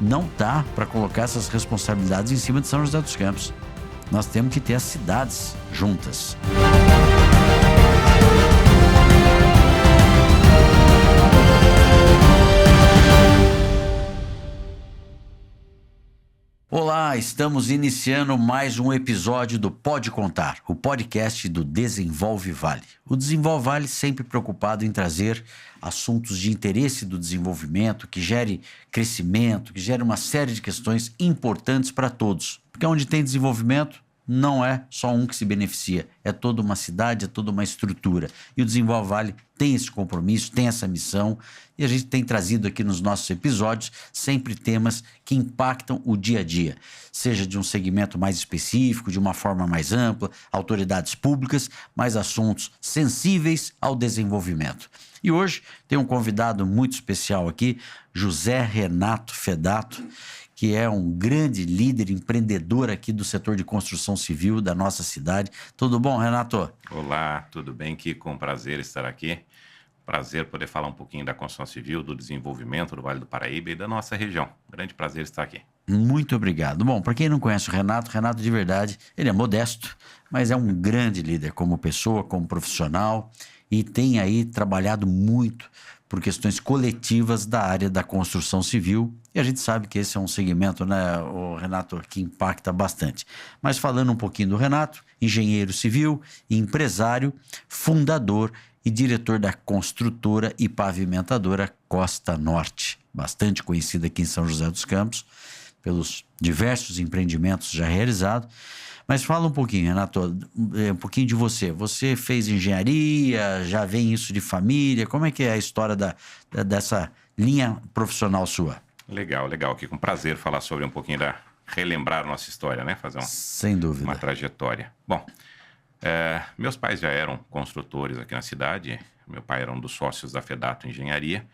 não dá para colocar essas responsabilidades em cima de São José dos Campos. Nós temos que ter as cidades juntas. Olá, estamos iniciando mais um episódio do Pode Contar, o podcast do Desenvolve Vale. O Desenvolve Vale sempre preocupado em trazer assuntos de interesse do desenvolvimento, que gere crescimento, que gere uma série de questões importantes para todos. Porque onde tem desenvolvimento, não é só um que se beneficia, é toda uma cidade, é toda uma estrutura. E o Desenvolve Vale tem esse compromisso, tem essa missão, e a gente tem trazido aqui nos nossos episódios sempre temas que impactam o dia a dia, seja de um segmento mais específico, de uma forma mais ampla, autoridades públicas, mas assuntos sensíveis ao desenvolvimento. E hoje tem um convidado muito especial aqui, José Renato Fedato, que é um grande líder empreendedor aqui do setor de construção civil da nossa cidade. Tudo bom, Renato? Olá, tudo bem, Kiko? Um prazer estar aqui. Prazer poder falar um pouquinho da construção civil, do desenvolvimento do Vale do Paraíba e da nossa região. Grande prazer estar aqui. Muito obrigado. Bom, para quem não conhece o Renato de verdade, ele é modesto, mas é um grande líder como pessoa, como profissional e tem aí trabalhado muito por questões coletivas da área da construção civil. E a gente sabe que esse é um segmento, né, o Renato, que impacta bastante. Mas falando um pouquinho do Renato, engenheiro civil, empresário, fundador e diretor da construtora e pavimentadora Costa Norte, bastante conhecida aqui em São José dos Campos, pelos diversos empreendimentos já realizados. Mas fala um pouquinho, Renato, um pouquinho de você. Você fez engenharia, já vem isso de família? Como é que é a história dessa linha profissional sua? Legal, aqui com prazer falar sobre um pouquinho relembrar a nossa história, né? Fazer sem dúvida, uma trajetória. Bom, meus pais já eram construtores aqui na cidade. Meu pai era um dos sócios da Fedato Engenharia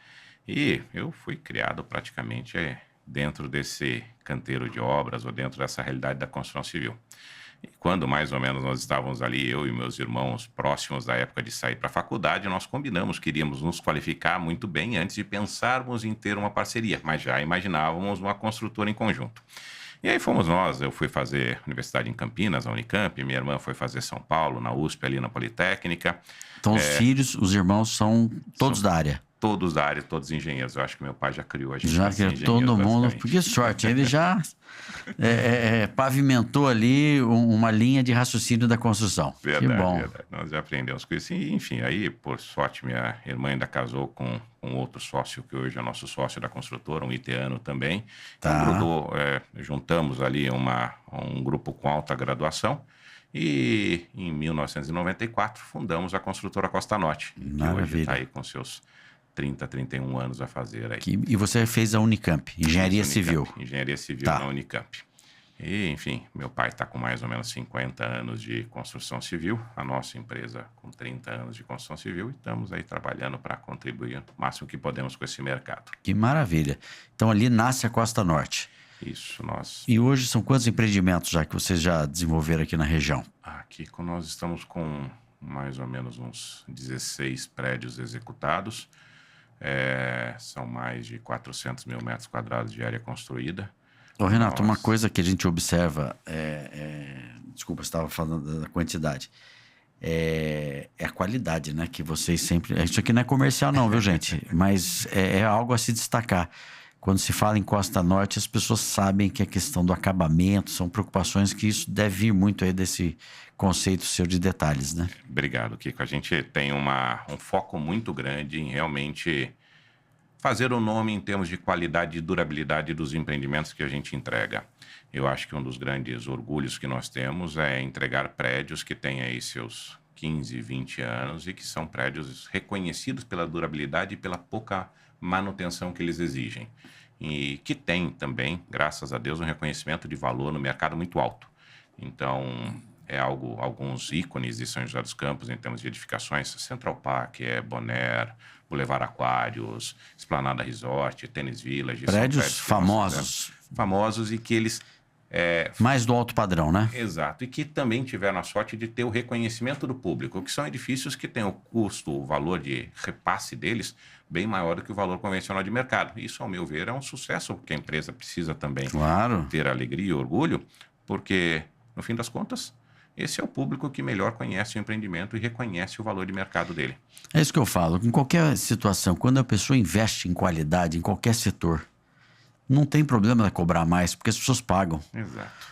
e eu fui criado praticamente dentro desse canteiro de obras ou dentro dessa realidade da construção civil. E quando mais ou menos nós estávamos ali, eu e meus irmãos, próximos da época de sair para a faculdade, nós combinamos que iríamos nos qualificar muito bem antes de pensarmos em ter uma parceria, mas já imaginávamos uma construtora em conjunto. E aí fomos nós, eu fui fazer universidade em Campinas, na Unicamp, minha irmã foi fazer São Paulo, na USP, ali na Politécnica. Então os filhos, os irmãos são todos da área? Todos da área, todos engenheiros. Eu acho que meu pai já criou a gente. Já criou todo mundo, porque sorte, ele já pavimentou ali uma linha de raciocínio da construção. Verdade, que bom. Verdade. Nós já aprendemos com isso. E, enfim, aí, por sorte, minha irmã ainda casou com outro sócio, que hoje é nosso sócio da construtora, um itiano também. Tá. Então, juntamos ali um grupo com alta graduação. E em 1994 fundamos a construtora Costa Norte, que hoje está aí com seus 31 anos a fazer aí. E você fez a Unicamp, Engenharia Civil. Engenharia Civil na Unicamp. E, enfim, meu pai está com mais ou menos 50 anos de construção civil, a nossa empresa com 30 anos de construção civil, e estamos aí trabalhando para contribuir o máximo que podemos com esse mercado. Que maravilha. Então ali nasce a Costa Norte. Isso, nós... E hoje são quantos empreendimentos já que vocês já desenvolveram aqui na região? Aqui nós estamos com mais ou menos uns 16 prédios executados. São mais de 400 mil metros quadrados de área construída. Ô, Renato, uma coisa que a gente observa, desculpa, você estava falando da quantidade, é a qualidade, né? Que vocês sempre... Isso aqui não é comercial não, viu, gente? Mas é algo a se destacar. Quando se fala em Costa Norte, as pessoas sabem que a questão do acabamento, são preocupações que isso deve vir muito aí desse conceito seu de detalhes, né? Obrigado, Kiko. A gente tem um foco muito grande em realmente fazer o nome em termos de qualidade e durabilidade dos empreendimentos que a gente entrega. Eu acho que um dos grandes orgulhos que nós temos é entregar prédios que têm aí seus 15, 20 anos e que são prédios reconhecidos pela durabilidade e pela pouca manutenção que eles exigem. E que tem também, graças a Deus, um reconhecimento de valor no mercado muito alto. Então, alguns ícones de São José dos Campos em termos de edificações, Central Park, Bonaire, Boulevard Aquários, Esplanada Resort, Tênis Village. Prédios famosos. Famosos e que eles... mais do alto padrão, né? Exato. E que também tiveram a sorte de ter o reconhecimento do público, que são edifícios que têm o custo, o valor de repasse deles bem maior do que o valor convencional de mercado. Isso, ao meu ver, é um sucesso, porque a empresa precisa também Claro. ter alegria e orgulho, porque, no fim das contas, esse é o público que melhor conhece o empreendimento e reconhece o valor de mercado dele. É isso que eu falo. Em qualquer situação, quando a pessoa investe em qualidade, em qualquer setor, não tem problema ela cobrar mais, porque as pessoas pagam. Exato.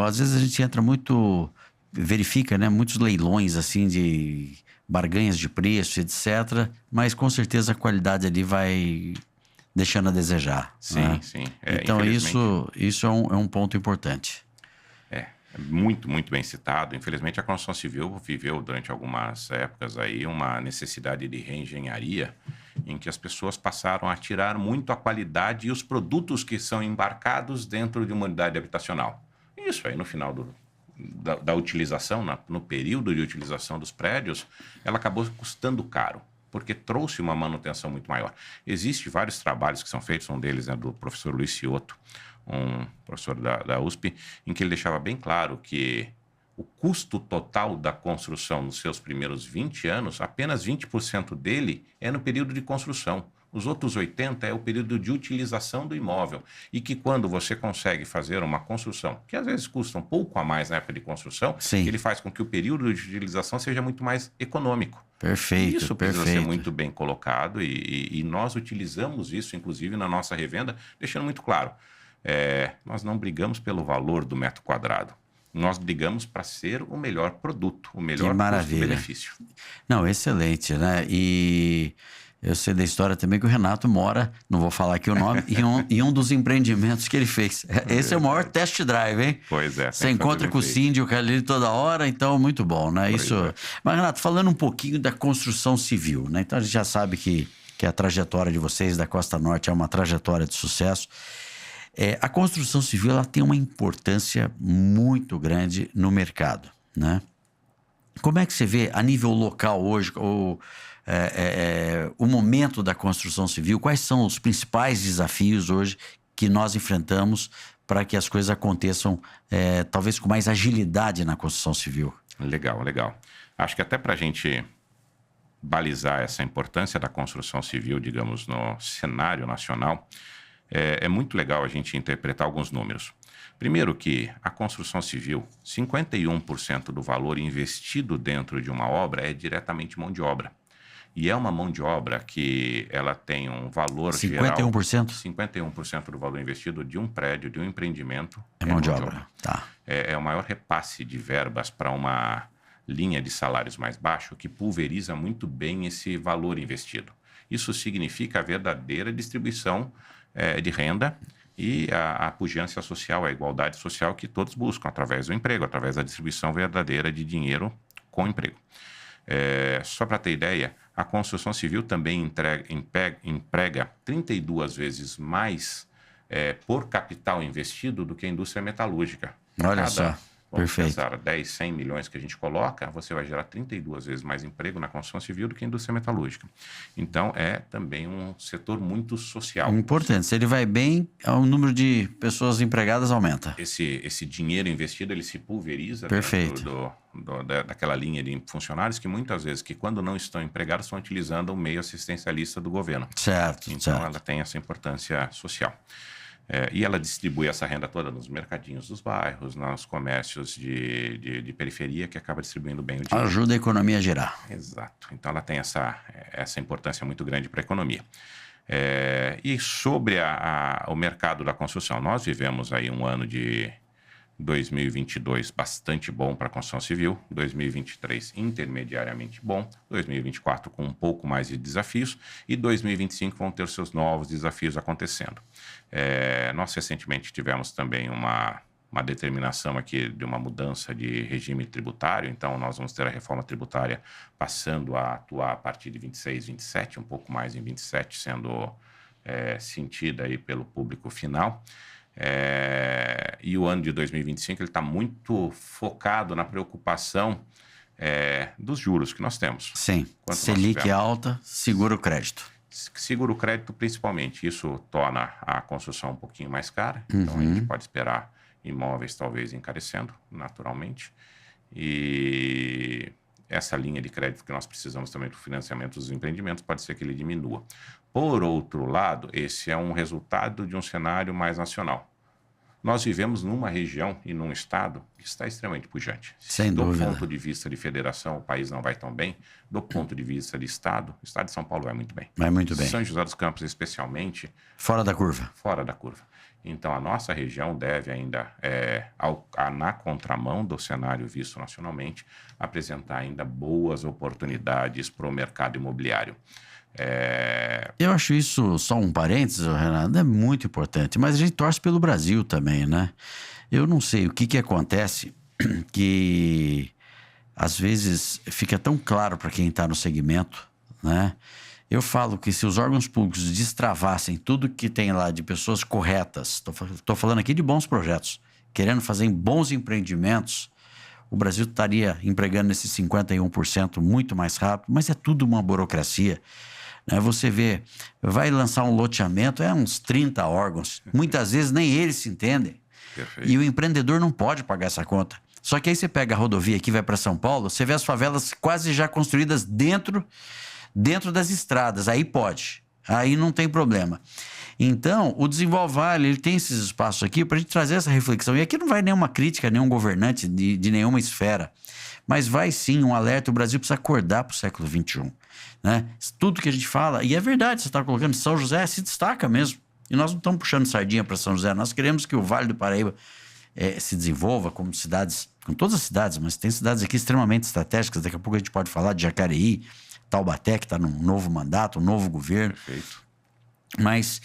Às vezes a gente entra muito, verifica, né, muitos leilões assim de barganhas de preço, etc. Mas com certeza a qualidade ali vai deixando a desejar. Sim, né? sim. Então Infelizmente, isso é um ponto importante. é muito, muito bem citado. Infelizmente, a construção civil viveu durante algumas épocas aí uma necessidade de reengenharia em que as pessoas passaram a tirar muito a qualidade e os produtos que são embarcados dentro de uma unidade habitacional. Isso aí, no final da utilização, no período de utilização dos prédios, ela acabou custando caro, porque trouxe uma manutenção muito maior. Existem vários trabalhos que são feitos, um deles é do professor Luiz Cioto, um professor da USP, em que ele deixava bem claro que o custo total da construção nos seus primeiros 20 anos, apenas 20% dele é no período de construção. Os outros 80% é o período de utilização do imóvel. E que quando você consegue fazer uma construção, que às vezes custa um pouco a mais na época de construção, Sim. ele faz com que o período de utilização seja muito mais econômico. Perfeito, Isso precisa ser perfeito. muito bem colocado e nós utilizamos isso, inclusive, na nossa revenda, deixando muito claro. Nós não brigamos pelo valor do metro quadrado. Nós brigamos para ser o melhor produto, o melhor custo-benefício. Não, excelente, né? E eu sei da história também que o Renato mora, não vou falar aqui o nome, em um dos empreendimentos que ele fez. Esse é o maior test drive, hein? Pois é. Você encontra com o síndico ali toda hora, então muito bom, né? Mas, Renato, falando um pouquinho da construção civil, né? Então a gente já sabe que a trajetória de vocês da Costa Norte é uma trajetória de sucesso. A construção civil ela tem uma importância muito grande no mercado, né? Como é que você vê a nível local hoje o momento da construção civil? Quais são os principais desafios hoje que nós enfrentamos para que as coisas aconteçam talvez com mais agilidade na construção civil? Legal, legal. Acho que até para a gente balizar essa importância da construção civil, digamos, no cenário nacional, é muito legal a gente interpretar alguns números. Primeiro que a construção civil, 51% do valor investido dentro de uma obra é diretamente mão de obra. E é uma mão de obra que ela tem um valor 51%? geral... 51% do valor investido de um prédio, de um empreendimento... É mão de obra. Tá. É o maior repasse de verbas para uma linha de salários mais baixo que pulveriza muito bem esse valor investido. Isso significa a verdadeira distribuição de renda e a pujança social, a igualdade social que todos buscam através do emprego, através da distribuição verdadeira de dinheiro com emprego. Só para ter ideia, a construção civil também emprega 32 vezes mais por capital investido do que a indústria metalúrgica. Olha só. Vamos Perfeito. pensar, 10, 100 milhões que a gente coloca, você vai gerar 32 vezes mais emprego na construção civil do que a indústria metalúrgica. Então, é também um setor muito social. Importante. Se ele vai bem, o número de pessoas empregadas aumenta. Esse dinheiro investido, ele se pulveriza Perfeito. dentro daquela linha de funcionários que muitas vezes, que quando não estão empregados, estão utilizando o meio assistencialista do governo. Certo, Então, certo. ela tem essa importância social. E ela distribui essa renda toda nos mercadinhos dos bairros, nos comércios de periferia, que acaba distribuindo bem o dinheiro. Ajuda a economia a girar. Exato. Então, ela tem essa importância muito grande para a economia. E sobre o mercado da construção, nós vivemos aí um ano de 2022 bastante bom para a construção civil, 2023 intermediariamente bom, 2024 com um pouco mais de desafios e 2025 vão ter seus novos desafios acontecendo. Nós recentemente tivemos também uma determinação aqui de uma mudança de regime tributário, então nós vamos ter a reforma tributária passando a atuar a partir de 26, 27, um pouco mais em 27, sendo sentida aí pelo público final. E o ano de 2025 ele está muito focado na preocupação dos juros que nós temos. Sim. Selic alta, segura o crédito. Segura o crédito principalmente. Isso torna a construção um pouquinho mais cara. Então a gente pode esperar imóveis talvez encarecendo naturalmente. E essa linha de crédito que nós precisamos também para o financiamento dos empreendimentos, pode ser que ele diminua. Por outro lado, esse é um resultado de um cenário mais nacional. Nós vivemos numa região e num estado que está extremamente pujante. Sem dúvida. Do ponto de vista de federação, o país não vai tão bem. Do ponto de vista de estado, o estado de São Paulo vai muito bem. Vai muito bem. São José dos Campos, especialmente... Fora da curva. Fora da curva. Então, a nossa região deve ainda, na contramão do cenário visto nacionalmente, apresentar ainda boas oportunidades para o mercado imobiliário. Eu acho isso, só um parênteses, Renato, é muito importante, mas a gente torce pelo Brasil também, né? Eu não sei o que acontece que às vezes fica tão claro para quem está no segmento, né? Eu falo que se os órgãos públicos destravassem tudo que tem lá de pessoas corretas, estou falando aqui de bons projetos, querendo fazer bons empreendimentos, o Brasil estaria empregando esses 51% muito mais rápido, mas é tudo uma burocracia. Você vê, vai lançar um loteamento, uns 30 órgãos. Muitas vezes nem eles se entendem. Perfeito. E o empreendedor não pode pagar essa conta. Só que aí você pega a rodovia aqui, vai para São Paulo, você vê as favelas quase já construídas dentro das estradas. Aí pode. Aí não tem problema. Então, o Desenvolve Vale, ele tem esses espaços aqui para a gente trazer essa reflexão. E aqui não vai nenhuma crítica a nenhum governante de nenhuma esfera. Mas vai sim um alerta, o Brasil precisa acordar para o século XXI. Né? Tudo que a gente fala, e é verdade, você está colocando, São José se destaca mesmo. E nós não estamos puxando sardinha para São José, nós queremos que o Vale do Paraíba se desenvolva como cidades, com todas as cidades, mas tem cidades aqui extremamente estratégicas. Daqui a pouco a gente pode falar de Jacareí, Taubaté, que está num novo mandato, um novo governo. Perfeito. Mas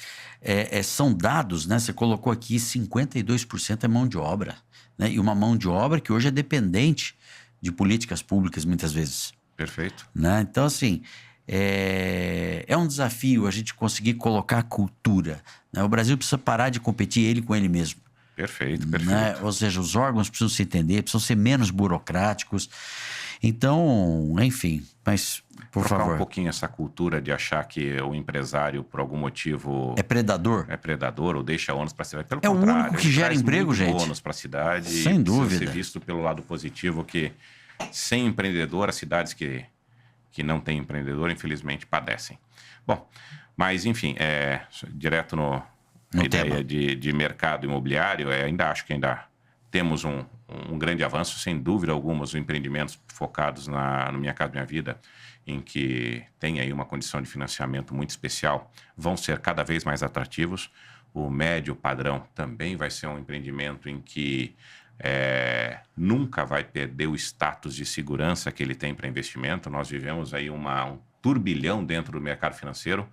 são dados, né? Você colocou aqui 52% é mão de obra. Né? E uma mão de obra que hoje é dependente de políticas públicas, muitas vezes. Perfeito. Né? Então, assim, é um desafio a gente conseguir colocar a cultura. Né? O Brasil precisa parar de competir ele com ele mesmo. Perfeito, Né? perfeito. Ou seja, os órgãos precisam se entender, precisam ser menos burocráticos. Então, enfim, mas, por Trocar favor. um pouquinho essa cultura de achar que o empresário, por algum motivo... É predador? É predador ou deixa ônus para a cidade. Pelo É o contrário, único que ele gera traz emprego, muito gente. ônus para a cidade. Sem e dúvida. Precisa ser visto pelo lado positivo que, sem empreendedor, as cidades que não têm empreendedor, infelizmente, padecem. Bom, mas, enfim, direto na ideia de mercado imobiliário, ainda acho que ainda temos um grande avanço, sem dúvida alguma, os empreendimentos focados no Minha Casa Minha Vida, em que tem aí uma condição de financiamento muito especial, vão ser cada vez mais atrativos. O médio padrão também vai ser um empreendimento em que nunca vai perder o status de segurança que ele tem para investimento. Nós vivemos aí um turbilhão dentro do mercado financeiro.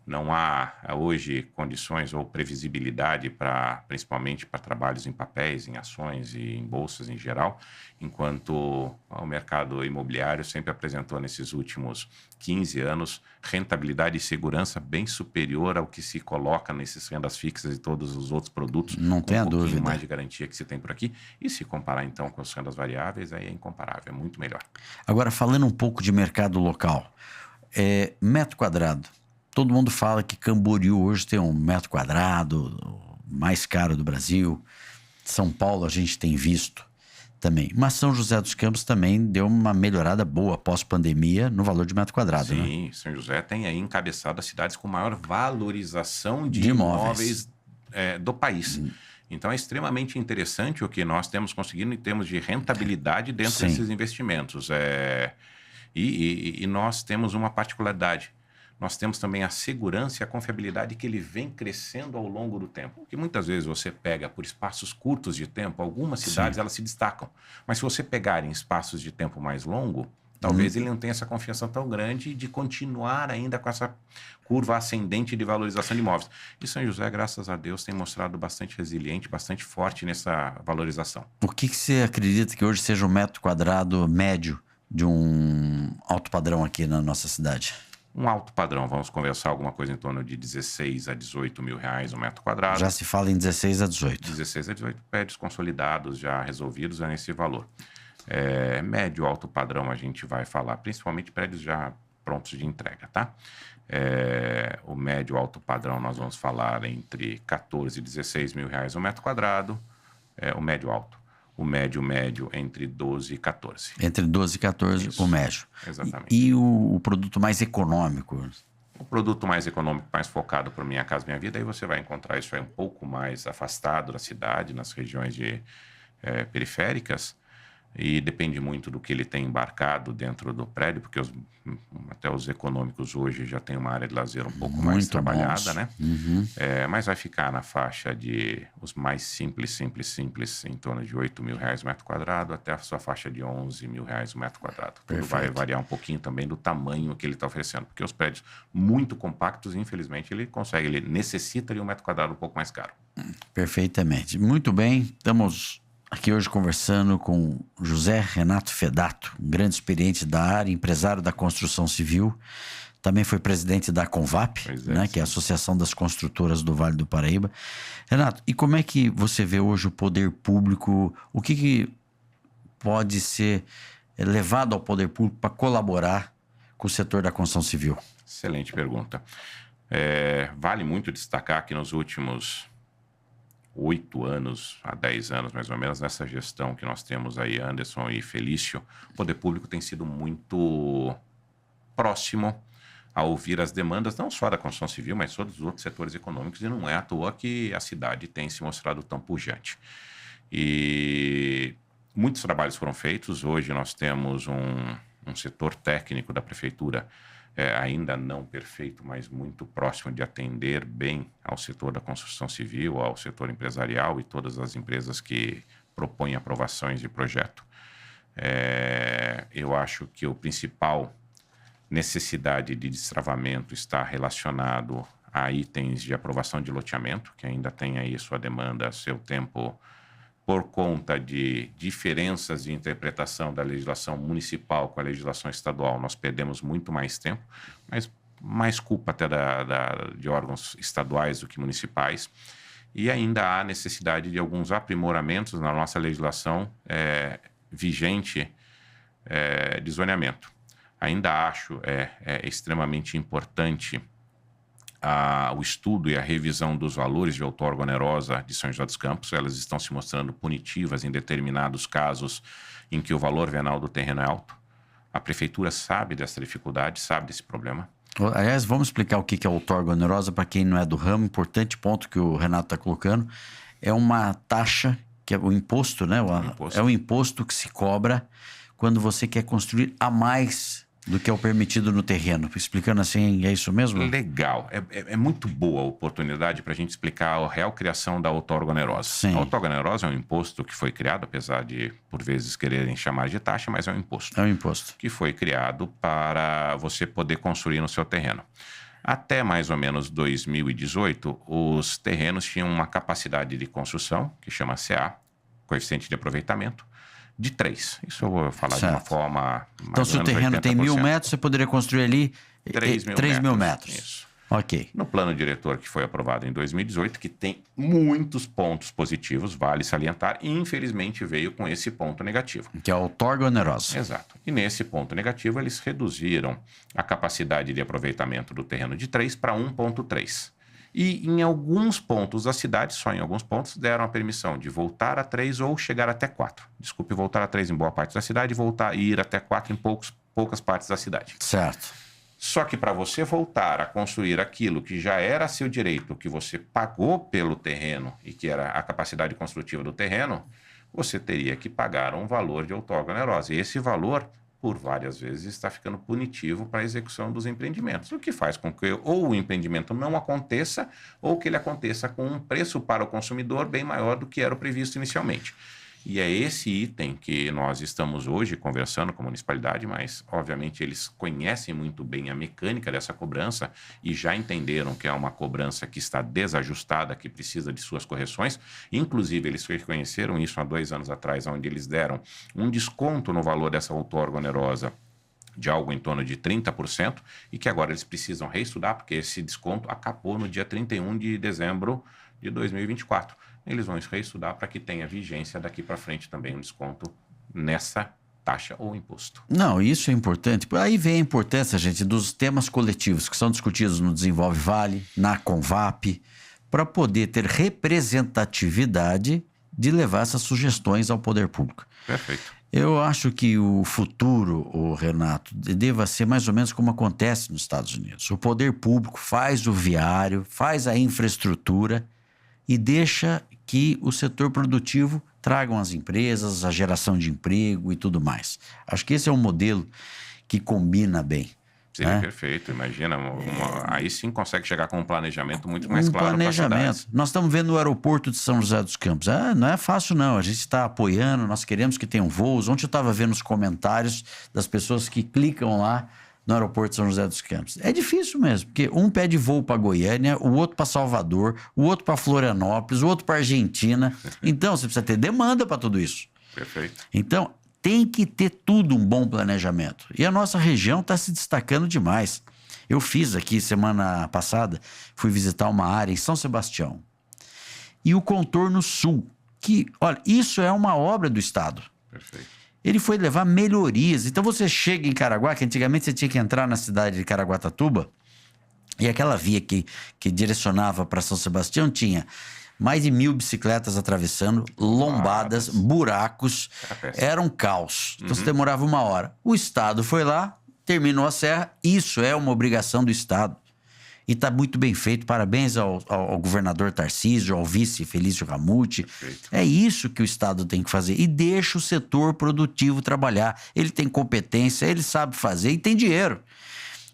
Não há hoje condições ou previsibilidade principalmente para trabalhos em papéis, em ações e em bolsas em geral, enquanto o mercado imobiliário sempre apresentou nesses últimos 15 anos rentabilidade e segurança bem superior ao que se coloca nesses rendas fixas e todos os outros produtos. Não tenha dúvida. Um pouquinho mais de garantia que se tem por aqui. E se comparar então com as rendas variáveis, aí é incomparável, é muito melhor. Agora, falando um pouco de mercado local, metro quadrado. Todo mundo fala que Camboriú hoje tem um metro quadrado mais caro do Brasil. São Paulo a gente tem visto também. Mas São José dos Campos também deu uma melhorada boa pós-pandemia no valor de metro quadrado. Sim, né? São José tem aí encabeçado as cidades com maior valorização de imóveis do país. Então é extremamente interessante o que nós temos conseguido em termos de rentabilidade dentro desses investimentos. E nós temos uma particularidade. Nós temos também a segurança e a confiabilidade que ele vem crescendo ao longo do tempo. Porque muitas vezes você pega por espaços curtos de tempo, algumas cidades elas se destacam. Mas se você pegar em espaços de tempo mais longo, talvez ele não tenha essa confiança tão grande de continuar ainda com essa curva ascendente de valorização de imóveis. E São José, graças a Deus, tem mostrado bastante resiliente, bastante forte nessa valorização. O que você acredita que hoje seja o metro quadrado médio de um alto padrão aqui na nossa cidade? Um alto padrão, vamos conversar alguma coisa em torno de 16 a 18 mil reais um metro quadrado. Já se fala em 16 a 18. 16 a 18 prédios consolidados, já resolvidos, é nesse valor. Médio, alto padrão a gente vai falar, principalmente prédios já prontos de entrega, tá? O médio, alto padrão nós vamos falar entre 14 e 16 mil reais um metro quadrado, o médio alto. o médio entre 12 e 14. Entre 12 e 14, Isso. o médio. Exatamente. E o produto mais econômico? O produto mais econômico, mais focado para Minha Casa Minha Vida, aí você vai encontrar isso aí um pouco mais afastado da cidade, nas regiões periféricas, e depende muito do que ele tem embarcado dentro do prédio, porque até os econômicos hoje já tem uma área de lazer um pouco mais Muito trabalhada, bons. né? Mas vai ficar na faixa de os mais simples, em torno de R$8.000 o metro quadrado, até a sua faixa de R$11.000 o metro quadrado. Tudo vai Perfeito. variar um pouquinho também do tamanho que ele está oferecendo, porque os prédios muito compactos, infelizmente, ele necessita de um metro quadrado um pouco mais caro. Perfeitamente. Muito bem, estamos aqui hoje conversando com José Renato Fedato, um grande experiente da área, empresário da construção civil. Também foi presidente da Convap, né, que é a Associação das Construtoras do Vale do Paraíba. Renato, e como é que você vê hoje o poder público? O que pode ser levado ao poder público para colaborar com o setor da construção civil? Excelente pergunta. Vale muito destacar que nos últimos 8 anos a 10 anos, mais ou menos, nessa gestão que nós temos aí, Anderson e Felício, o poder público tem sido muito próximo a ouvir as demandas, não só da construção civil, mas todos os outros setores econômicos, e não é à toa que a cidade tem se mostrado tão pujante. E muitos trabalhos foram feitos. Hoje nós temos um setor técnico da prefeitura ainda não perfeito, mas muito próximo de atender bem ao setor da construção civil, ao setor empresarial e todas as empresas que propõem aprovações de projeto. Eu acho que o principal necessidade de destravamento está relacionado a itens de aprovação de loteamento, que ainda tem aí sua demanda, seu tempo, por conta de diferenças de interpretação da legislação municipal com a legislação estadual. Nós perdemos muito mais tempo, mas mais culpa até de órgãos estaduais do que municipais. E ainda há necessidade de alguns aprimoramentos na nossa legislação vigente de zoneamento. Ainda acho extremamente importante o estudo e a revisão dos valores de outorga onerosa de São José dos Campos. Elas estão se mostrando punitivas em determinados casos em que o valor venal do terreno é alto. A prefeitura sabe dessa dificuldade, sabe desse problema. Aliás, vamos explicar o que é outorga onerosa para quem não é do ramo. Importante ponto que o Renato está colocando. É uma taxa, que é o imposto, né? É o imposto que se cobra quando você quer construir a mais do que é o permitido no terreno. Explicando assim, é isso mesmo? Legal. É muito boa a oportunidade para a gente explicar a real criação da outorga onerosa. Sim. A outorga onerosa é um imposto que foi criado, apesar de, por vezes, quererem chamar de taxa, mas é um imposto. É um imposto. Que foi criado para você poder construir no seu terreno. Até mais ou menos 2018, os terrenos tinham uma capacidade de construção, que chama CA, coeficiente de aproveitamento, de 3. Isso eu vou falar de uma forma... Então, se o terreno tem 1.000 metros, você poderia construir ali 3.000 metros. Isso. Ok. No plano diretor que foi aprovado em 2018, que tem muitos pontos positivos, vale salientar, e infelizmente veio com esse ponto negativo. Que é a outorga onerosa. Exato. E nesse ponto negativo, eles reduziram a capacidade de aproveitamento do terreno de 3 para 1,3. E em alguns pontos da cidade, só em alguns pontos, deram a permissão de voltar a 3 ou chegar até 4. Desculpe, voltar a 3 em boa parte da cidade e ir até 4 em poucas partes da cidade. Certo. Só que para você voltar a construir aquilo que já era seu direito, que você pagou pelo terreno e que era a capacidade construtiva do terreno, você teria que pagar um valor de outorga onerosa. E esse valor, por várias vezes, está ficando punitivo para a execução dos empreendimentos, o que faz com que ou o empreendimento não aconteça ou que ele aconteça com um preço para o consumidor bem maior do que era o previsto inicialmente. E é esse item que nós estamos hoje conversando com a municipalidade, mas, obviamente, eles conhecem muito bem a mecânica dessa cobrança e já entenderam que é uma cobrança que está desajustada, que precisa de suas correções. Inclusive, eles reconheceram isso há 2 anos atrás, onde eles deram um desconto no valor dessa outorga onerosa de algo em torno de 30%, e que agora eles precisam reestudar, porque esse desconto acabou no dia 31 de dezembro de 2024. Eles vão reestudar para que tenha vigência daqui para frente também um desconto nessa taxa ou imposto. Não, isso é importante. Aí vem a importância, gente, dos temas coletivos que são discutidos no Desenvolve Vale, na Convap, para poder ter representatividade de levar essas sugestões ao poder público. Perfeito. Eu acho que o futuro, Renato, deva ser mais ou menos como acontece nos Estados Unidos. O poder público faz o viário, faz a infraestrutura e deixa que o setor produtivo tragam as empresas, a geração de emprego e tudo mais. Acho que esse é um modelo que combina bem. Sim, né? Perfeito. Imagina, aí sim consegue chegar com um planejamento muito mais claro para a Planejamento. Nós estamos vendo o aeroporto de São José dos Campos. Não é fácil, não. A gente está apoiando, nós queremos que tenham voos. Ontem eu estava vendo os comentários das pessoas que clicam lá no aeroporto de São José dos Campos. É difícil mesmo, porque um pede voo para Goiânia, o outro para Salvador, o outro para Florianópolis, o outro para Argentina. Então, você precisa ter demanda para tudo isso. Perfeito. Então, tem que ter tudo um bom planejamento. E a nossa região está se destacando demais. Eu fiz aqui, semana passada, fui visitar uma área em São Sebastião. E o contorno sul, que, olha, isso é uma obra do Estado. Perfeito. Ele foi levar melhorias. Então você chega em Caraguá, que antigamente você tinha que entrar na cidade de Caraguatatuba, e aquela via que direcionava para São Sebastião tinha mais de 1.000 bicicletas atravessando, lombadas, buracos, era um caos. Então você demorava 1 hora. O Estado foi lá, terminou a serra, isso é uma obrigação do Estado. E está muito bem feito. Parabéns ao governador Tarcísio, ao vice Felício Ramute. Perfeito. É isso que o Estado tem que fazer. E deixa o setor produtivo trabalhar. Ele tem competência, ele sabe fazer e tem dinheiro.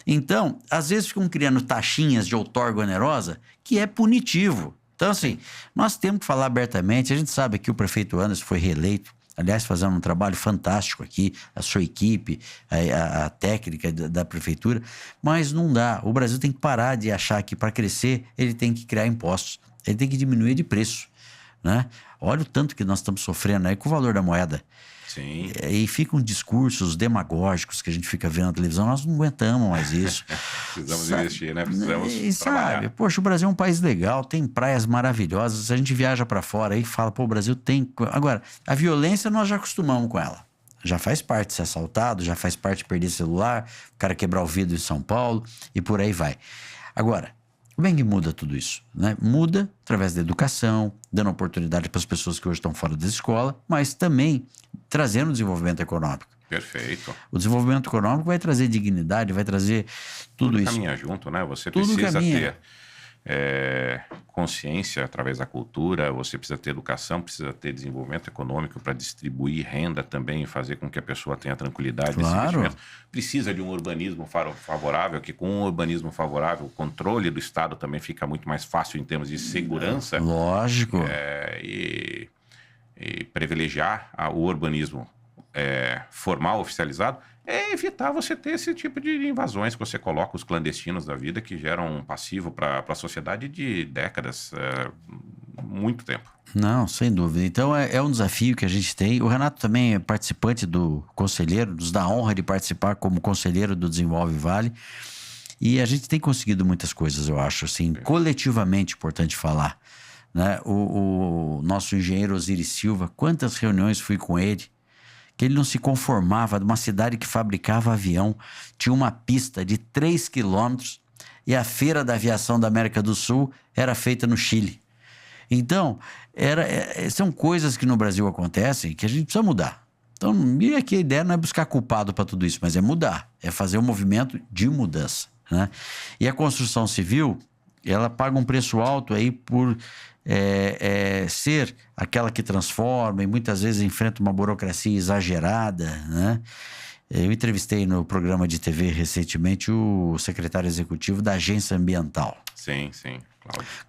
Então, às vezes ficam criando taxinhas de outorga onerosa que é punitivo. Então, assim, nós temos que falar abertamente. A gente sabe que o prefeito Anderson foi reeleito. Aliás, fazendo um trabalho fantástico aqui, a sua equipe, a técnica da prefeitura, mas não dá. O Brasil tem que parar de achar que para crescer ele tem que criar impostos, ele tem que diminuir de preço, né? Olha o tanto que nós estamos sofrendo aí com o valor da moeda. Sim. E ficam discursos demagógicos que a gente fica vendo na televisão, nós não aguentamos mais isso. Precisamos investir, né? Precisamos trabalhar. Sabe, poxa, o Brasil é um país legal, tem praias maravilhosas, a gente viaja para fora aí e fala, pô, o Brasil tem... Agora, a violência nós já acostumamos com ela. Já faz parte de ser assaltado, já faz parte de perder celular, o cara quebrar o vidro em São Paulo e por aí vai. Agora, como é que muda tudo isso? Né? Muda através da educação, dando oportunidade para as pessoas que hoje estão fora da escola, mas também trazendo desenvolvimento econômico. Perfeito. O desenvolvimento econômico vai trazer dignidade, vai trazer tudo isso. Caminha junto, né? Você Tudo precisa caminha. ter consciência através da cultura, você precisa ter educação, precisa ter desenvolvimento econômico para distribuir renda também e fazer com que a pessoa tenha tranquilidade nesse Claro. investimento. Precisa de um urbanismo favorável, que com um urbanismo favorável, o controle do Estado também fica muito mais fácil em termos de segurança. Lógico. E privilegiar o urbanismo formal, oficializado, é evitar você ter esse tipo de invasões que você coloca os clandestinos da vida que geram um passivo para a sociedade de décadas, muito tempo. Não, sem dúvida. Então é um desafio que a gente tem. O Renato também é participante do Conselheiro, nos dá a honra de participar como conselheiro do Desenvolve Vale. E a gente tem conseguido muitas coisas, eu acho, assim, coletivamente importante falar. Né? O nosso engenheiro Osiris Silva, quantas reuniões fui com ele, que ele não se conformava de uma cidade que fabricava avião, tinha uma pista de 3 quilômetros e a Feira da Aviação da América do Sul era feita no Chile. Então, são coisas que no Brasil acontecem que a gente precisa mudar. Então, e aqui a ideia não é buscar culpado para tudo isso, mas é mudar, é fazer um movimento de mudança. Né? E a construção civil, ela paga um preço alto aí por ser aquela que transforma e muitas vezes enfrenta uma burocracia exagerada, né? Eu entrevistei no programa de TV recentemente o secretário executivo da Agência Ambiental. Sim,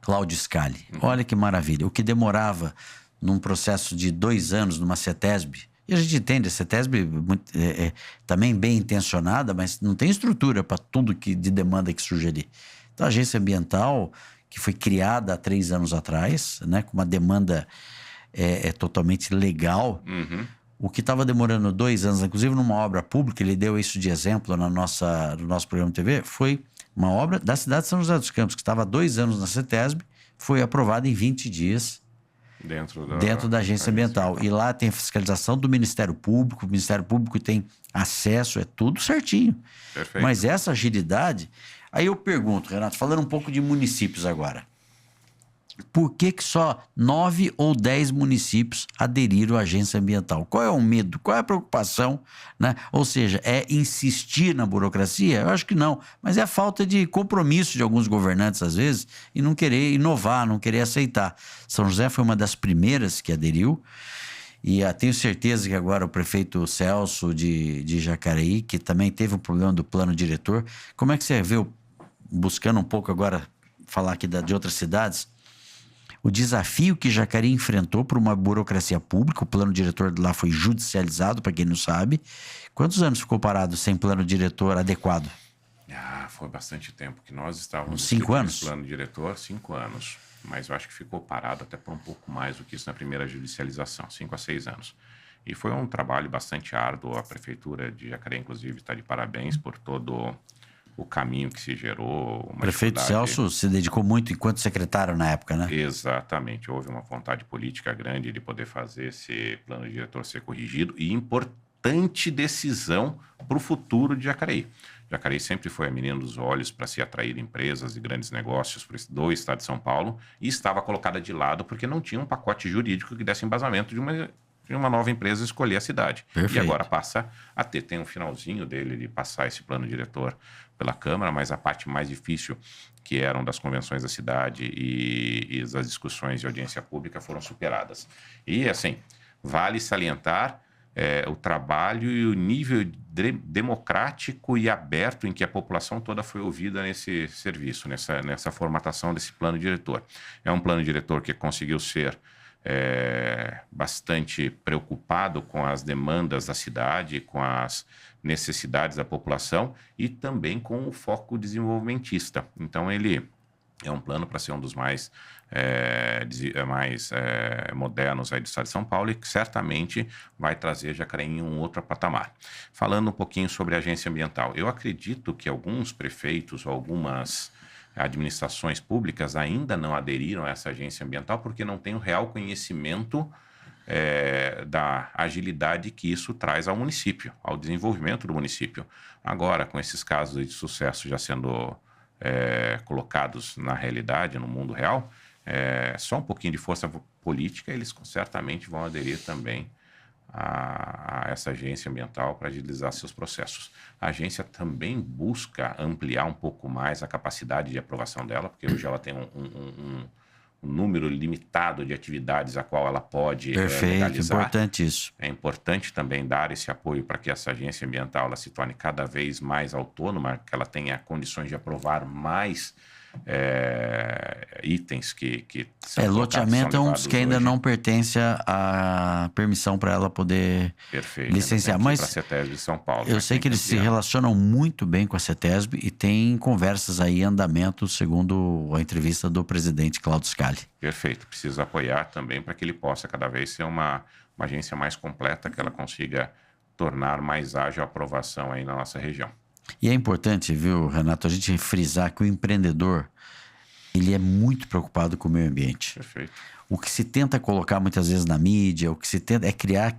Cláudio Scali. Olha que maravilha. O que demorava num processo de 2 anos numa CETESB, e a gente entende, a CETESB também bem intencionada, mas não tem estrutura para tudo de demanda que surge ali. Então a Agência Ambiental, que foi criada há 3 anos atrás, né, com uma demanda totalmente legal. O que estava demorando 2 anos, inclusive numa obra pública, ele deu isso de exemplo no nosso programa de TV, foi uma obra da cidade de São José dos Campos, que estava há 2 anos na CETESB, foi aprovada em 20 dias dentro da Agência Ambiental. E lá tem a fiscalização do Ministério Público, o Ministério Público tem acesso, é tudo certinho. Perfeito. Mas essa agilidade... Aí eu pergunto, Renato, falando um pouco de municípios agora. Por que só 9 ou 10 municípios aderiram à agência ambiental? Qual é o medo? Qual é a preocupação? Né? Ou seja, é insistir na burocracia? Eu acho que não. Mas é a falta de compromisso de alguns governantes, às vezes, e não querer inovar, não querer aceitar. São José foi uma das primeiras que aderiu. E tenho certeza que agora o prefeito Celso de Jacareí, que também teve um problema do plano diretor. Como é que você vê, buscando um pouco agora, falar aqui de outras cidades, o desafio que Jacareí enfrentou por uma burocracia pública? O plano diretor de lá foi judicializado, para quem não sabe. Quantos anos ficou parado sem plano diretor adequado? Foi bastante tempo que nós estávamos... Uns 5 anos? Plano diretor, 5 anos. Mas eu acho que ficou parado até por um pouco mais do que isso na primeira judicialização, 5 a 6 anos. E foi um trabalho bastante árduo. A prefeitura de Jacareí, inclusive, está de parabéns por todo o caminho que se gerou. O prefeito Celso se dedicou muito enquanto secretário na época, né? Exatamente. Houve uma vontade política grande de poder fazer esse plano diretor ser corrigido e importante decisão para o futuro de Jacareí. Jacareí sempre foi a menina dos olhos para se atrair empresas e grandes negócios do estado de São Paulo e estava colocada de lado porque não tinha um pacote jurídico que desse embasamento de uma nova empresa escolher a cidade. Perfeito. E agora passa a ter. Tem um finalzinho dele de passar esse plano diretor pela Câmara, mas a parte mais difícil, que eram das convenções da cidade e das discussões de audiência pública, foram superadas. E, assim, vale salientar o trabalho e o nível democrático e aberto em que a população toda foi ouvida nesse serviço, nessa formatação desse plano diretor. É um plano diretor que conseguiu ser bastante preocupado com as demandas da cidade, com as necessidades da população e também com o foco desenvolvimentista. Então, ele é um plano para ser um dos mais modernos aí do estado de São Paulo e que certamente vai trazer Jacareí em um outro patamar. Falando um pouquinho sobre a agência ambiental, eu acredito que alguns prefeitos, algumas administrações públicas ainda não aderiram a essa agência ambiental porque não têm o real conhecimento da agilidade que isso traz ao município, ao desenvolvimento do município. Agora, com esses casos de sucesso já sendo colocados na realidade, no mundo real, só um pouquinho de força política, eles certamente vão aderir também a essa agência ambiental para agilizar seus processos. A agência também busca ampliar um pouco mais a capacidade de aprovação dela, porque hoje ela tem um número limitado de atividades a qual ela pode legalizar. Importante isso. É importante também dar esse apoio para que essa agência ambiental ela se torne cada vez mais autônoma, que ela tenha condições de aprovar mais itens que são loteamento é um dos que ainda não pertence à permissão para ela poder licenciar. Mas para a CETESB de São Paulo. Eu sei que eles se relacionam muito bem com a CETESB e tem conversas aí em andamento, segundo a entrevista do presidente Cláudio Scali. Perfeito. Precisa apoiar também para que ele possa cada vez ser uma agência mais completa, que ela consiga tornar mais ágil a aprovação aí na nossa região. E é importante, viu, Renato, a gente frisar que o empreendedor, ele é muito preocupado com o meio ambiente. Perfeito. O que se tenta colocar muitas vezes na mídia, o que se tenta é criar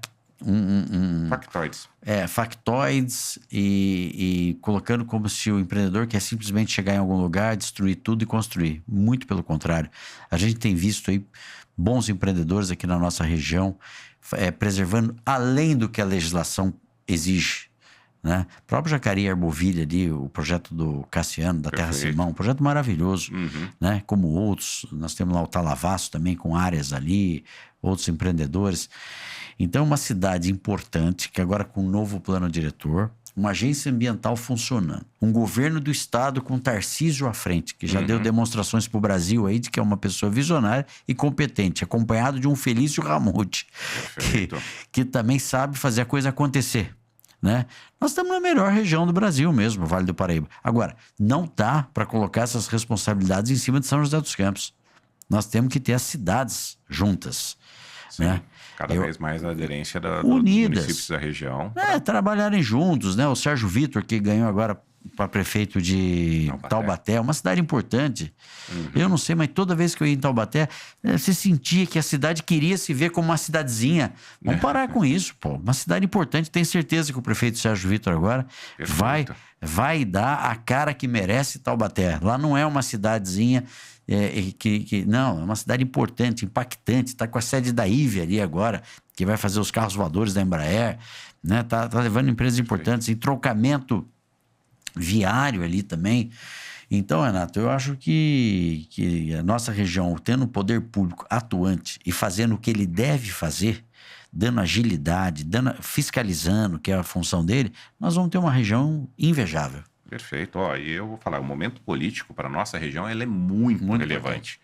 factoides. Factoides e colocando como se o empreendedor quer simplesmente chegar em algum lugar, destruir tudo e construir. Muito pelo contrário. A gente tem visto aí bons empreendedores aqui na nossa região preservando além do que a legislação exige. Né? O próprio Jacareí Arbovilha ali, o projeto do Cassiano, da Terra Simão, um projeto maravilhoso, né? Como outros, nós temos lá o Talavaço também com áreas ali, outros empreendedores. Então, uma cidade importante, que agora com um novo plano diretor, uma agência ambiental funcionando, um governo do estado com Tarcísio à frente, que já deu demonstrações para o Brasil aí de que é uma pessoa visionária e competente, acompanhado de um Felício Ramute, que também sabe fazer a coisa acontecer. Né? Nós estamos na melhor região do Brasil mesmo, Vale do Paraíba. Agora, não dá para colocar essas responsabilidades em cima de São José dos Campos. Nós temos que ter as cidades juntas. Sim, né? Cada vez mais a aderência dos municípios da região. Trabalharem juntos, né? O Sérgio Vitor, que ganhou agora para prefeito de Taubaté, uma cidade importante. Eu não sei, mas toda vez que eu ia em Taubaté, você sentia que a cidade queria se ver como uma cidadezinha. Vamos parar com isso, pô. Uma cidade importante. Tenho certeza que o prefeito Sérgio Vitor agora vai dar a cara que merece Taubaté. Lá não é uma cidadezinha Não, é uma cidade importante, impactante, está com a sede da IVE ali agora, que vai fazer os carros voadores da Embraer, né? Tá levando empresas importantes em trocamento viário ali também. Então, Renato, eu acho que a nossa região, tendo um poder público atuante e fazendo o que ele deve fazer, dando agilidade, fiscalizando, que é a função dele, nós vamos ter uma região invejável. Perfeito. Ó, e eu vou falar, o momento político para a nossa região ele é muito relevante.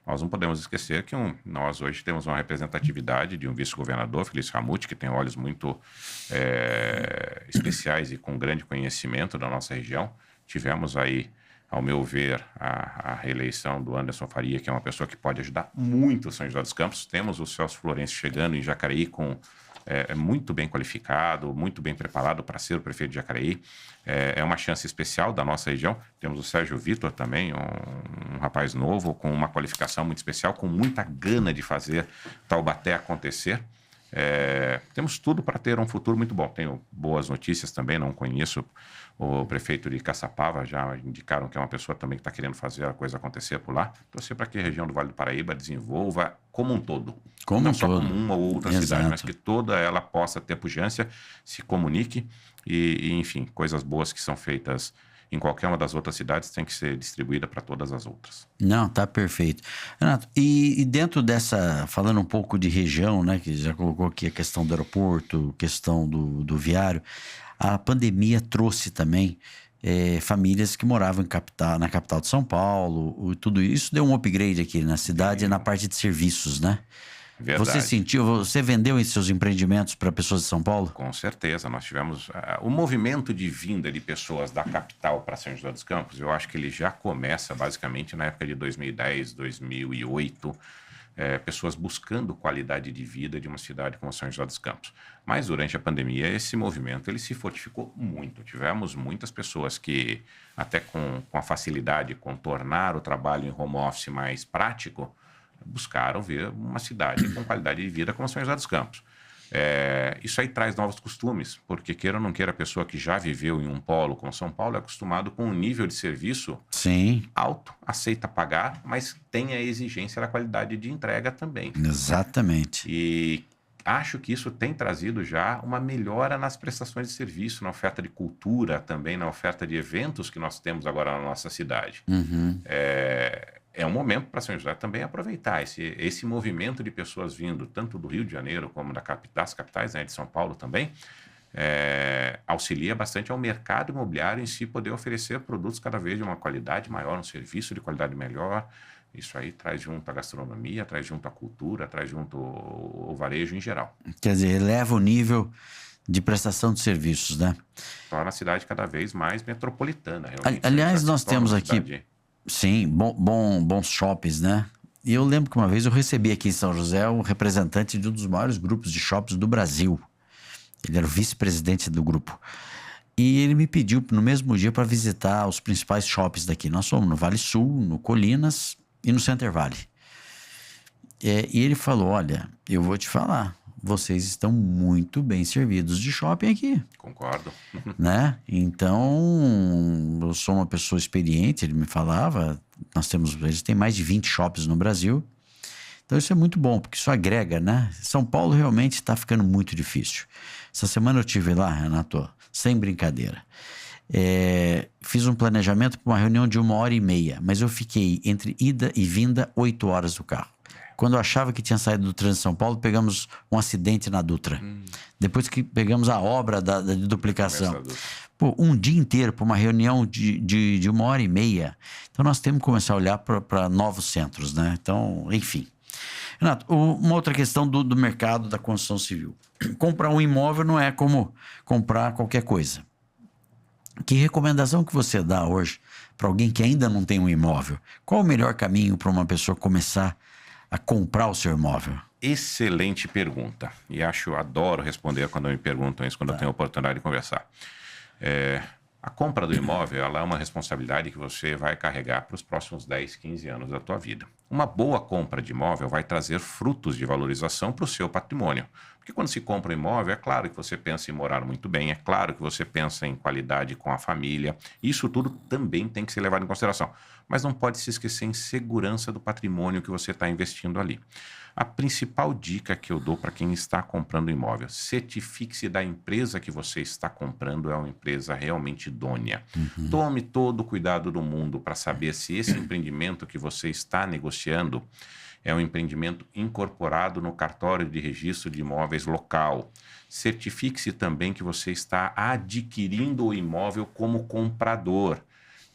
Nós não podemos esquecer que nós hoje temos uma representatividade de um vice-governador, Felício Ramute, que tem olhos muito especiais e com grande conhecimento da nossa região. Tivemos aí, ao meu ver, a reeleição do Anderson Faria, que é uma pessoa que pode ajudar muito o São José dos Campos. Temos o Celso Florencio chegando em Jacareí muito bem qualificado, muito bem preparado para ser o prefeito de Jacareí. É uma chance especial da nossa região. Temos o Sérgio Vitor também, um rapaz novo, com uma qualificação muito especial, com muita gana de fazer Taubaté acontecer. Temos tudo para ter um futuro muito bom. Tenho boas notícias também, não conheço o prefeito de Caçapava, já indicaram que é uma pessoa também que está querendo fazer a coisa acontecer por lá. Torcer para que a região do Vale do Paraíba desenvolva como um todo. Não só como uma ou outra cidade, mas que toda ela possa ter pujança, se comunique e, enfim, coisas boas que são feitas em qualquer uma das outras cidades tem que ser distribuída para todas as outras. Não, tá perfeito. Renato, e dentro dessa, falando um pouco de região, né, que já colocou aqui a questão do aeroporto, questão do viário, a pandemia trouxe também famílias que moravam na capital de São Paulo, tudo isso deu um upgrade aqui na cidade e na parte de serviços, né? Verdade. Você vendeu esses seus empreendimentos para pessoas de São Paulo? Com certeza, nós tivemos o movimento de vinda de pessoas da capital para São José dos Campos, eu acho que ele já começa basicamente na época de 2010, 2008, pessoas buscando qualidade de vida de uma cidade como São José dos Campos. Mas durante a pandemia esse movimento ele se fortificou muito. Tivemos muitas pessoas que até com a facilidade, com tornar o trabalho em home office mais prático, buscaram ver uma cidade com qualidade de vida como São José dos Campos. Isso aí traz novos costumes, porque queira ou não queira, a pessoa que já viveu em um polo como São Paulo é acostumado com um nível de serviço alto, aceita pagar, mas tem a exigência da qualidade de entrega também. Exatamente. E acho que isso tem trazido já uma melhora nas prestações de serviço, na oferta de cultura, também na oferta de eventos que nós temos agora na nossa cidade. É um momento para São José também aproveitar esse movimento de pessoas vindo, tanto do Rio de Janeiro como das capitais, né, de São Paulo também, auxilia bastante ao mercado imobiliário em si poder oferecer produtos cada vez de uma qualidade maior, um serviço de qualidade melhor. Isso aí traz junto a gastronomia, traz junto a cultura, traz junto o varejo em geral. Quer dizer, eleva o nível de prestação de serviços, né? Torna a cidade cada vez mais metropolitana. Aliás, nós temos aqui... Sim, bons shoppings, né? E eu lembro que uma vez eu recebi aqui em São José um representante de um dos maiores grupos de shoppings do Brasil. Ele era o vice-presidente do grupo. E ele me pediu no mesmo dia para visitar os principais shoppings daqui. Nós fomos no Vale Sul, no Colinas e no Center Valley. E ele falou, olha, eu vou te falar, vocês estão muito bem servidos de shopping aqui. Concordo. Né? Então, eu sou uma pessoa experiente, ele me falava, eles têm mais de 20 shoppings no Brasil. Então isso é muito bom, porque isso agrega, né? São Paulo realmente está ficando muito difícil. Essa semana eu estive lá, Renato, sem brincadeira. Fiz um planejamento para uma reunião de 1h30, mas eu fiquei entre ida e vinda 8 horas do carro. Quando eu achava que tinha saído do trânsito de São Paulo, pegamos um acidente na Dutra. Depois que pegamos a obra da duplicação. Pô, um dia inteiro para uma reunião de 1h30. Então nós temos que começar a olhar para novos centros, né? Então, enfim. Renato, uma outra questão do mercado da construção civil. Comprar um imóvel não é como comprar qualquer coisa. Que recomendação que você dá hoje para alguém que ainda não tem um imóvel? Qual o melhor caminho para uma pessoa começar a comprar o seu imóvel? Excelente pergunta. E adoro responder quando me perguntam isso, quando eu tenho a oportunidade de conversar. A compra do imóvel, ela é uma responsabilidade que você vai carregar para os próximos 10, 15 anos da tua vida. Uma boa compra de imóvel vai trazer frutos de valorização para o seu patrimônio. Porque quando se compra um imóvel, é claro que você pensa em morar muito bem, é claro que você pensa em qualidade com a família. Isso tudo também tem que ser levado em consideração. Mas não pode se esquecer em segurança do patrimônio que você está investindo ali. A principal dica que eu dou para quem está comprando imóvel: certifique-se da empresa que você está comprando é uma empresa realmente idônea. Tome todo o cuidado do mundo para saber se esse empreendimento que você está negociando é um empreendimento incorporado no cartório de registro de imóveis local. Certifique-se também que você está adquirindo o imóvel como comprador.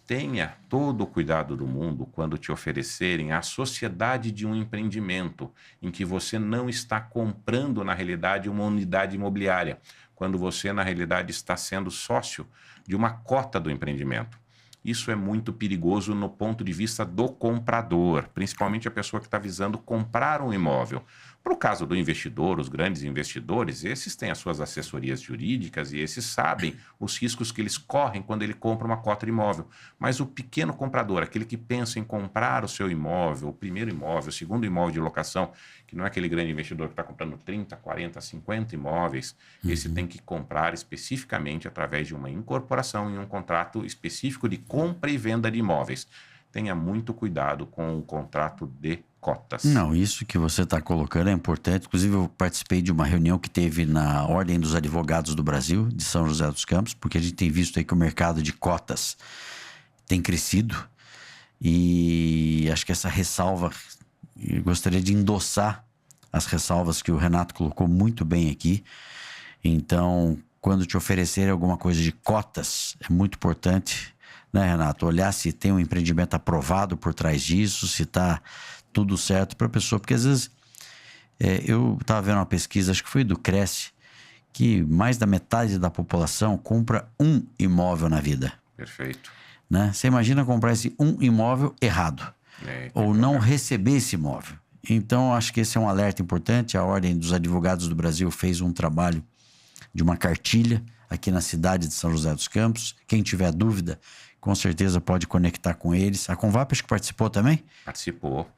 Tenha todo o cuidado do mundo quando te oferecerem a sociedade de um empreendimento em que você não está comprando, na realidade, uma unidade imobiliária, quando você, na realidade, está sendo sócio de uma cota do empreendimento. Isso é muito perigoso no ponto de vista do comprador, principalmente a pessoa que está visando comprar um imóvel. Para o caso do investidor, os grandes investidores, esses têm as suas assessorias jurídicas e esses sabem os riscos que eles correm quando ele compra uma cota de imóvel. Mas o pequeno comprador, aquele que pensa em comprar o seu imóvel, o primeiro imóvel, o segundo imóvel de locação, que não é aquele grande investidor que está comprando 30, 40, 50 imóveis, esse tem que comprar especificamente através de uma incorporação em um contrato específico de compra e venda de imóveis. Tenha muito cuidado com o contrato de cotas. Não, isso que você está colocando é importante. Inclusive, eu participei de uma reunião que teve na Ordem dos Advogados do Brasil, de São José dos Campos, porque a gente tem visto aí que o mercado de cotas tem crescido. E acho que essa ressalva, eu gostaria de endossar as ressalvas que o Renato colocou muito bem aqui. Então, quando te oferecer alguma coisa de cotas, é muito importante, né, Renato? Olhar se tem um empreendimento aprovado por trás disso, se está tudo certo para a pessoa. Porque às vezes, eu estava vendo uma pesquisa, acho que foi do Cresce, que mais da metade da população compra um imóvel na vida. Perfeito. Né? Você imagina comprar esse um imóvel errado, ou não receber esse imóvel. Então, acho que esse é um alerta importante. A Ordem dos Advogados do Brasil fez um trabalho de uma cartilha aqui na cidade de São José dos Campos. Quem tiver dúvida, com certeza pode conectar com eles. A Convap acho que participou também? Participou.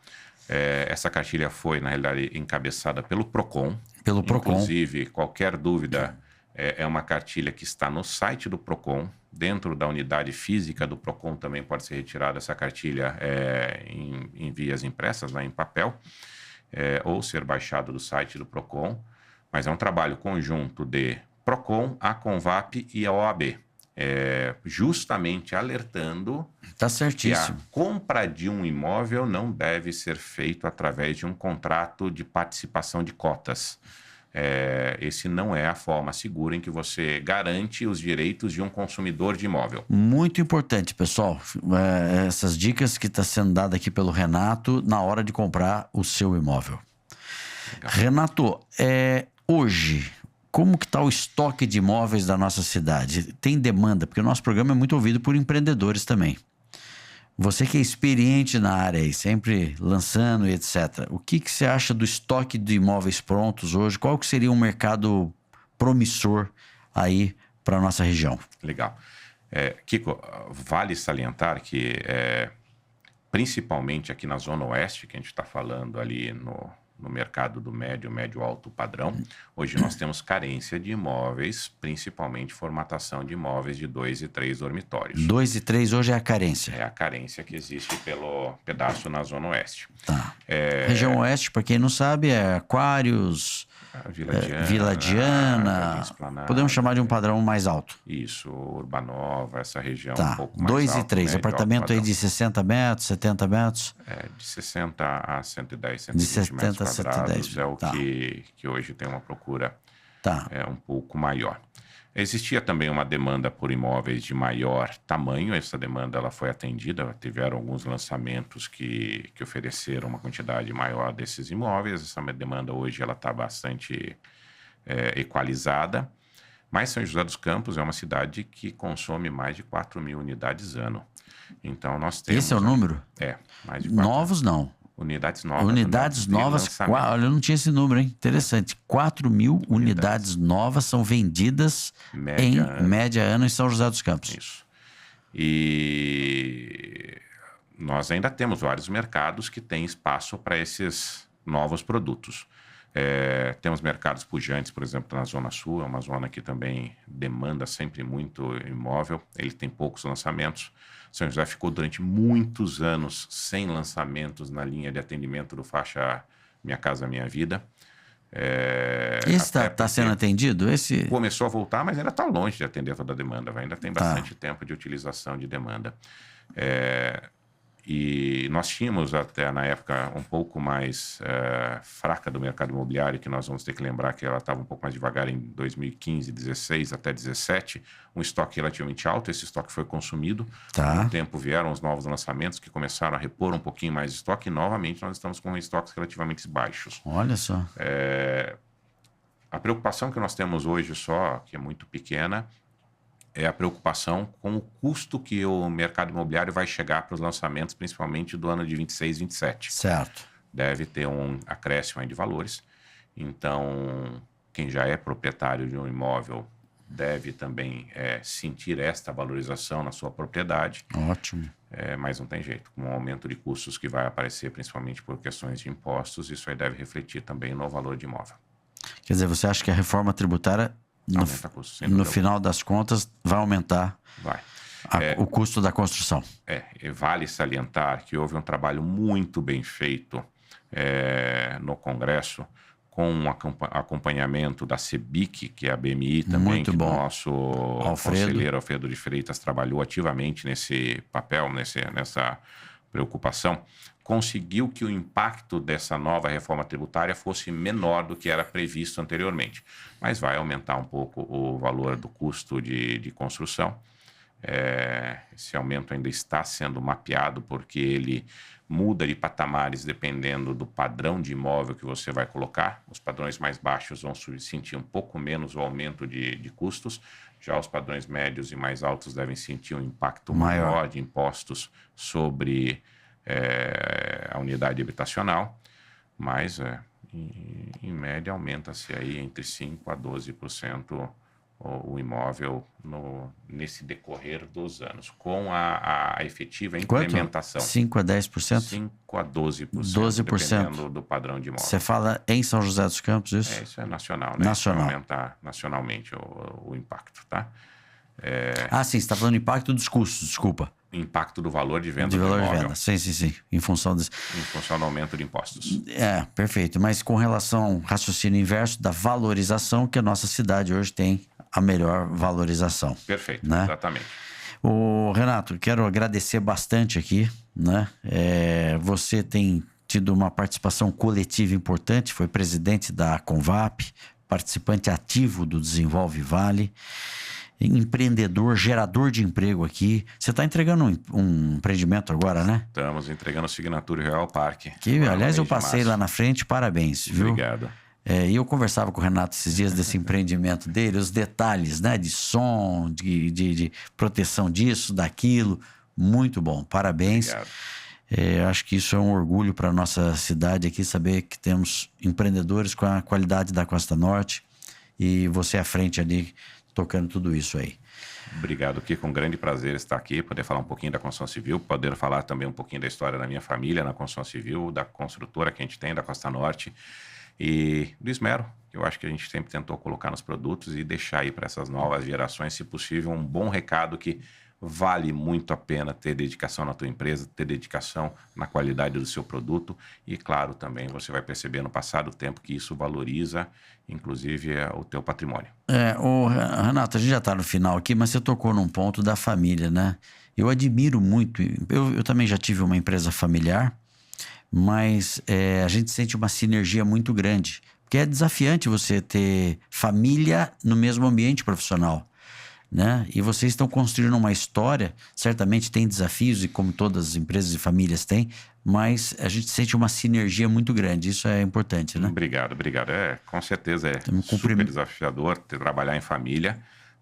Essa cartilha foi, na realidade, encabeçada pelo PROCON. Pelo PROCON. Inclusive, qualquer dúvida, é uma cartilha que está no site do PROCON. Dentro da unidade física do PROCON também pode ser retirada essa cartilha em vias impressas, né, em papel, ou ser baixado do site do PROCON. Mas é um trabalho conjunto de PROCON, a Convap e a OAB. Justamente alertando Tá que a certíssimo. compra de um imóvel não deve ser feito através de um contrato de participação de cotas. Esse não é a forma segura em que você garante os direitos de um consumidor de imóvel. Muito importante, pessoal. Essas dicas que está sendo dada aqui pelo Renato na hora de comprar o seu imóvel. Legal. Renato, hoje, como que está o estoque de imóveis da nossa cidade? Tem demanda? Porque o nosso programa é muito ouvido por empreendedores também. Você que é experiente na área aí, sempre lançando e etc. O que você acha do estoque de imóveis prontos hoje? Qual que seria um mercado promissor aí para a nossa região? Legal. Kiko, vale salientar que, principalmente aqui na Zona Oeste, que a gente está falando ali no mercado do médio alto padrão, hoje nós temos carência de imóveis, principalmente formatação de imóveis de 2 e 3 dormitórios. 2 e 3 hoje é a carência. É a carência que existe pelo pedaço na Zona Oeste. Tá. Região Oeste, para quem não sabe, é Aquários, Vila Diana. Podemos chamar de um padrão mais alto. Isso, Urbanova, essa região Tá. um pouco mais 2 alto. e 3, médio, apartamento alto aí padrão. de 60 metros, 70 metros. De 60 a 110, De 120 metros 70 a 110, quadrados é o tá. que hoje tem uma procura Tá. um pouco maior. Existia também uma demanda por imóveis de maior tamanho. Essa demanda ela foi atendida. Tiveram alguns lançamentos que ofereceram uma quantidade maior desses imóveis. Essa demanda hoje ela está bastante equalizada. Mas São José dos Campos é uma cidade que consome mais de 4 mil unidades ano. Então nós temos... Esse é o número? Mais de 4 Novos não. unidades novas. Unidades novas. Olha, eu não tinha esse número, hein? Interessante. 4 mil unidades novas são vendidas média ano em São José dos Campos. Isso. E nós ainda temos vários mercados que têm espaço para esses novos produtos. Temos mercados pujantes, por exemplo, na Zona Sul, é uma zona que também demanda sempre muito imóvel, ele tem poucos lançamentos. São José ficou durante muitos anos sem lançamentos na linha de atendimento do faixa Minha Casa Minha Vida. Esse está sendo atendido? Esse começou a voltar, mas ainda está longe de atender toda a demanda. Ainda tem bastante tempo de utilização de demanda. E nós tínhamos até na época um pouco mais fraca do mercado imobiliário, que nós vamos ter que lembrar que ela estava um pouco mais devagar em 2015, 16 até 17, um estoque relativamente alto. Esse estoque foi consumido. Com o tempo vieram os novos lançamentos que começaram a repor um pouquinho mais de estoque, e novamente nós estamos com estoques relativamente baixos. Olha só. A preocupação que nós temos hoje só, que é muito pequena, é a preocupação com o custo que o mercado imobiliário vai chegar para os lançamentos, principalmente do ano de 26, 27. Certo. Deve ter um acréscimo aí de valores. Então, quem já é proprietário de um imóvel deve também sentir esta valorização na sua propriedade. Ótimo. Mas não tem jeito. Com o aumento de custos que vai aparecer, principalmente por questões de impostos, isso aí deve refletir também no valor de imóvel. Quer dizer, você acha que a reforma tributária, no final das contas, vai aumentar o custo da construção? Vale salientar que houve um trabalho muito bem feito no Congresso, com um acompanhamento da CEBIC, que é a BMI também, muito bom. O nosso conselheiro Alfredo de Freitas trabalhou ativamente nesse papel, nessa preocupação, conseguiu que o impacto dessa nova reforma tributária fosse menor do que era previsto anteriormente. Mas vai aumentar um pouco o valor do custo de construção. Esse aumento ainda está sendo mapeado, porque ele muda de patamares dependendo do padrão de imóvel que você vai colocar. Os padrões mais baixos vão sentir um pouco menos o aumento de custos. Já os padrões médios e mais altos devem sentir um impacto maior de impostos sobre a unidade habitacional, mas em média aumenta-se aí entre 5% a 12% o imóvel nesse decorrer dos anos, com a efetiva implementação. 5% a 10%? 5% a 12%, 12%. Dependendo do padrão de imóvel. Você fala em São José dos Campos, isso? Isso é nacional, né? Nacional. Vai aumentar nacionalmente o impacto, tá? Sim, você está falando do impacto dos custos, desculpa. Impacto do valor de venda do imóvel. De venda, sim. Em função desse... Em função do aumento de impostos. Perfeito. Mas com relação ao raciocínio inverso da valorização, que a nossa cidade hoje tem a melhor valorização. Perfeito, né? Exatamente. Renato, quero agradecer bastante aqui, né? Você tem tido uma participação coletiva importante, foi presidente da Convap, participante ativo do Desenvolve Vale, empreendedor, gerador de emprego aqui. Você está entregando um empreendimento agora, né? Estamos entregando a Signature Real Parque. Que, aliás, eu passei lá na frente, parabéns, viu? Obrigado. E eu conversava com o Renato esses dias desse empreendimento dele, os detalhes, né? De som, de proteção disso, daquilo. Muito bom, parabéns. Obrigado. Acho que isso é um orgulho para a nossa cidade aqui, saber que temos empreendedores com a qualidade da Costa Norte e você à frente ali, tocando tudo isso aí. Obrigado, Kiko. Um grande prazer estar aqui, poder falar um pouquinho da construção civil, poder falar também um pouquinho da história da minha família na construção civil, da construtora que a gente tem, da Costa Norte, e do esmero, que eu acho que a gente sempre tentou colocar nos produtos e deixar aí para essas novas gerações, se possível, um bom recado que vale muito a pena ter dedicação na tua empresa, ter dedicação na qualidade do seu produto e, claro, também você vai perceber no passar do tempo que isso valoriza, inclusive, o teu patrimônio. Renato, a gente já está no final aqui, mas você tocou num ponto da família, né? Eu admiro muito, eu também já tive uma empresa familiar, mas a gente sente uma sinergia muito grande, porque é desafiante você ter família no mesmo ambiente profissional, né? E vocês estão construindo uma história, certamente tem desafios, e como todas as empresas e famílias têm, mas a gente sente uma sinergia muito grande, isso é importante, né? Obrigado. Com certeza super desafiador trabalhar em família,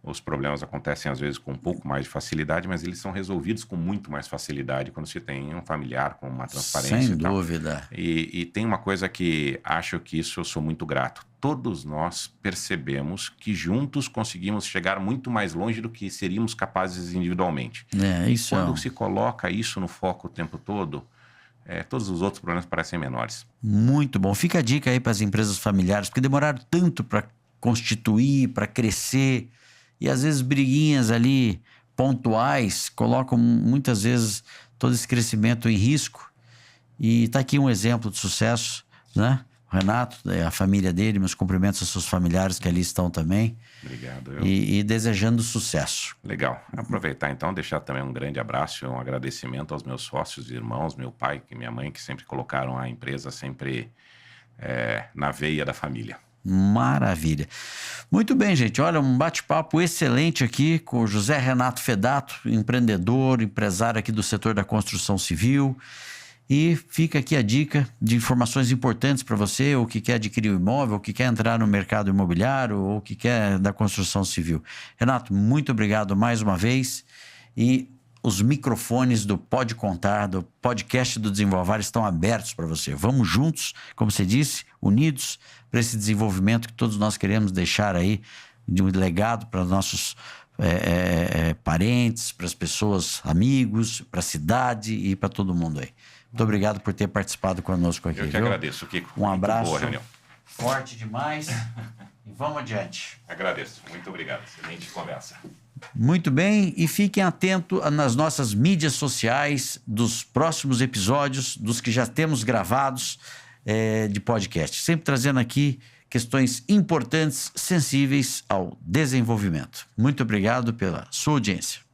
Os problemas acontecem às vezes com um pouco mais de facilidade, mas eles são resolvidos com muito mais facilidade quando se tem um familiar com uma transparência Sem e tal. dúvida. E tem uma coisa que acho que isso eu sou muito grato. Todos nós percebemos que juntos conseguimos chegar muito mais longe do que seríamos capazes individualmente. Isso Quando se coloca isso no foco o tempo todo, todos os outros problemas parecem menores. Muito bom. Fica a dica aí para as empresas familiares, porque demoraram tanto para constituir, para crescer, e às vezes briguinhas ali pontuais colocam muitas vezes todo esse crescimento em risco. E está aqui um exemplo de sucesso, né? O Renato, a família dele, meus cumprimentos aos seus familiares que ali estão também. Obrigado. E desejando sucesso. Legal. Aproveitar então, deixar também um grande abraço e um agradecimento aos meus sócios, irmãos, meu pai e minha mãe, que sempre colocaram a empresa sempre na veia da família. Maravilha. Muito bem, gente. Olha, um bate-papo excelente aqui com o José Renato Fedato, empreendedor, empresário aqui do setor da construção civil. E fica aqui a dica de informações importantes para você, ou que quer adquirir um imóvel, ou que quer entrar no mercado imobiliário, ou que quer da construção civil. Renato, muito obrigado mais uma vez. E os microfones do Pode Contar, do podcast do Desenvolvar, estão abertos para você. Vamos juntos, como você disse, unidos para esse desenvolvimento que todos nós queremos deixar aí de um legado para nossos parentes, para as pessoas, amigos, para a cidade e para todo mundo aí. Muito obrigado por ter participado conosco aqui. Eu que agradeço, Kiko. Um abraço. Boa reunião. Forte demais. E vamos adiante. Agradeço. Muito obrigado. Excelente conversa. Muito bem, e fiquem atentos nas nossas mídias sociais dos próximos episódios, dos que já temos gravados de podcast. Sempre trazendo aqui questões importantes, sensíveis ao desenvolvimento. Muito obrigado pela sua audiência.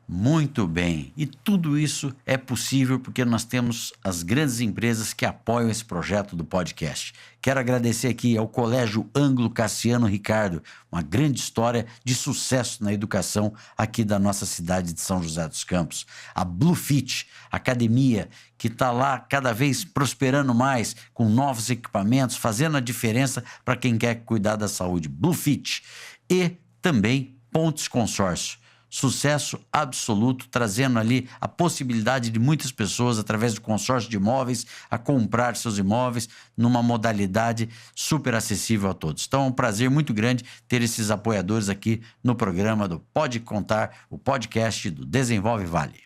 Muito bem, e tudo isso é possível porque nós temos as grandes empresas que apoiam esse projeto do podcast. Quero agradecer aqui ao Colégio Ângulo Cassiano Ricardo, uma grande história de sucesso na educação aqui da nossa cidade de São José dos Campos. A Bluefit, academia que está lá cada vez prosperando mais, com novos equipamentos, fazendo a diferença para quem quer cuidar da saúde. Bluefit. E também Pontes Consórcio. Sucesso absoluto, trazendo ali a possibilidade de muitas pessoas, através do consórcio de imóveis, a comprar seus imóveis numa modalidade super acessível a todos. Então é um prazer muito grande ter esses apoiadores aqui no programa do Pode Contar, o podcast do Desenvolve Vale.